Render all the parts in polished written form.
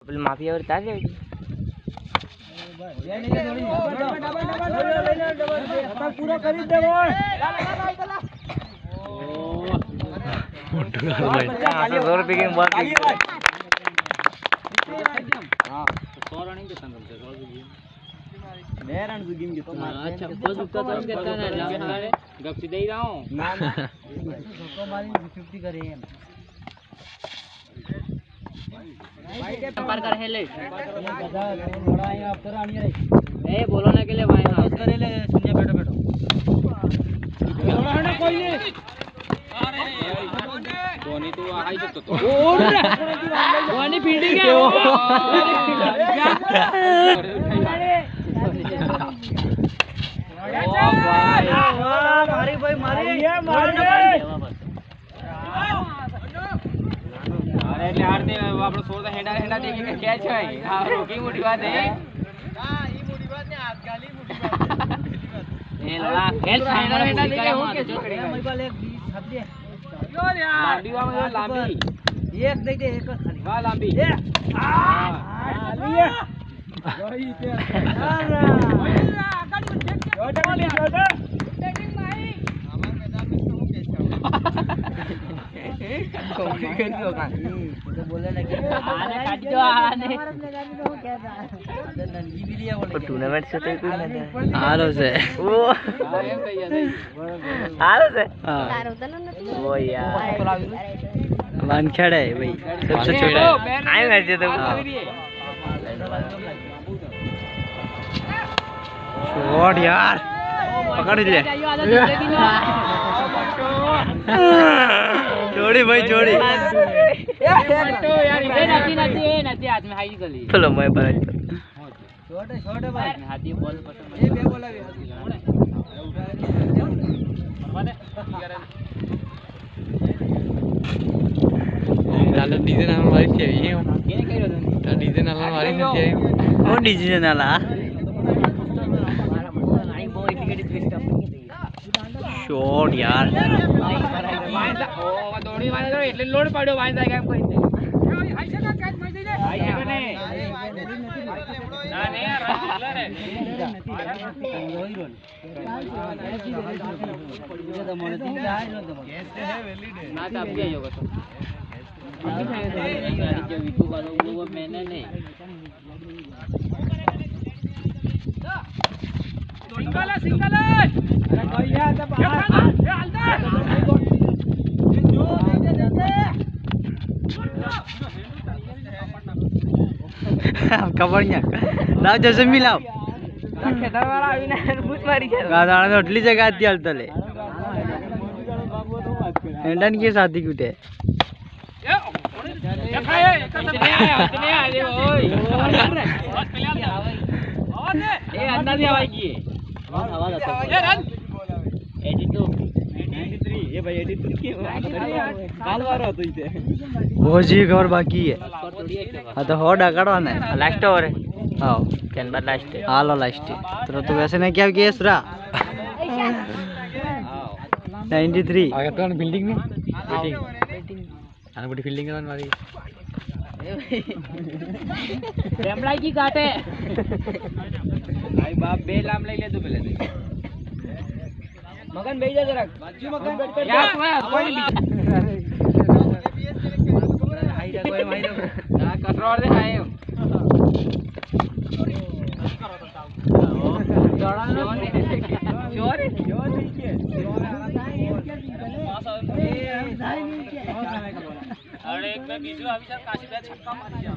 પેલી માફી આવે તાર લેવી પૂરો કરી દેવો ગપી દઈ રહા હું बोलो ना के लिए भाई करे ले सुनिए बैठो बैठो धोनी तो आ ही सकतो तो धोनी फील्डिंग है मारी भाई मारी अरे यार ने આપણો સોળા હેડા હેડા દેખી કે કેચ છે આ રોકી મોટી વાત હે હા ઈ મોટી વાત ને હાથ ગાલી મોટી વાત એ લડા ખેલ ફાઈનલ હેડા દેખે હું કે છોકડી મારી પાલે એક 20 આપજે યો યાર લાંબી વાળો લાંબી એક દઈ દે એક જ ખાલી વાહ લાંબી એ આ ચાલીએ જોઈ કે આરા આગળ છોટે ટેકિંગ ભાઈ અમાર મેદાન में तो कैसे बोले ना आने काट दो आने टूर्नामेंट से तो कोई नहीं हालो से वो हालो से वो यार वानखेड़े भाई सबसे छोटा आए मैच तो शॉट यार पकड़ ले जोड़ी भाई जोड़ी यार इधर नती हाथ में हाई गली चलो मैं पर छोटे छोटे भाई हाथी बॉल पकड़ ये बे बोला भी डालो डीजे नाल मारी छे ये केने કર્યો तो डीजे नाल मारी छे ओ डीजे नाला शॉट यार દોડી વાળે તો એટલે લોડ પડ્યો વાંધા કેમ કરી દે હાઈ છે કેચ મારી દે હાઈ છે ને ના ને યાર ના તો અભી આયો ગયો તો વિકુ વાળો वो मैंने नहीं सिंगल सिंगल अरे भैया जब ये हल्दा कबड़िया लाव जैसे मिलाव खेतर वाला आવીને ભૂત મારી છે ગાદાણા તો એટલી જગ્યા હતી હાલતો લે એંડન કે સાથી કુટે દેખાય એકને આલે ઓય એ અંદાજે આવાઈ ગઈ આવાજ હતો એ રન 82 ये भाई 83 के काल वारो હતો ઈતે ઓજી ખબર બાકી હે હા તો હો ડકાડવાને लास्ट ओवर है हां કેન બાદ લાસ્ટ है હાલો લાસ્ટ તો તું वैसे नहीं क्या केस रा 93 आगे तो बिल्डिंग में बैटिंग आने बड़ी फील्डिंग करने वाली રેમલાઈ કી કાટે ભાઈ બાપ બે લામ લઈ લે તું પેલે મગન બેઈ જા જરાક બાજુ મગન બેટ કર યાર કોઈ આઈ જા કોઈ મારી આ કટરોડ દે આયો अरे एक में बीजू अभी तक काशी पे छक्का मार दिया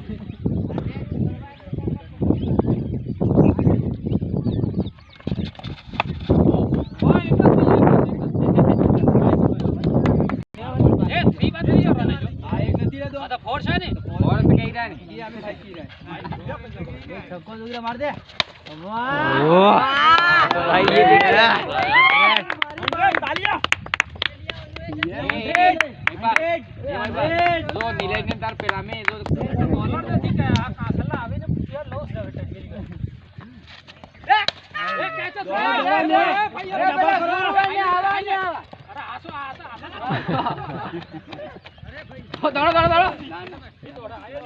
ए 3 बात नहीं हो रहा जो हां एक नदी दे दो आ तो फोर्स है ने फोर्स के ही रहने ये हमें सच्ची रहे एक छक्का दूसरा मार दे वाह भाई ये देख तालियां जो नीलेश ने तार पेला में जो बॉलर ने ठीक है आ कासला आवे ने प्लेयर लॉस रहे टेक्निक ए कैच है भाई डबल करो अरे आसो आसो अरे भाई दौड़ो दौड़ो दौड़ो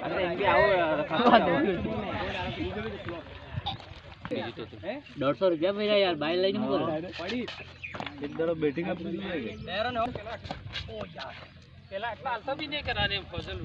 अरे इनके आओ ₹150 ભર્યા યાર બાય લઈને શું કરો એક દરો બેટિંગ આપી દીધી પેલા એટલા હાલતા બી નહીં કરા રે ફસલ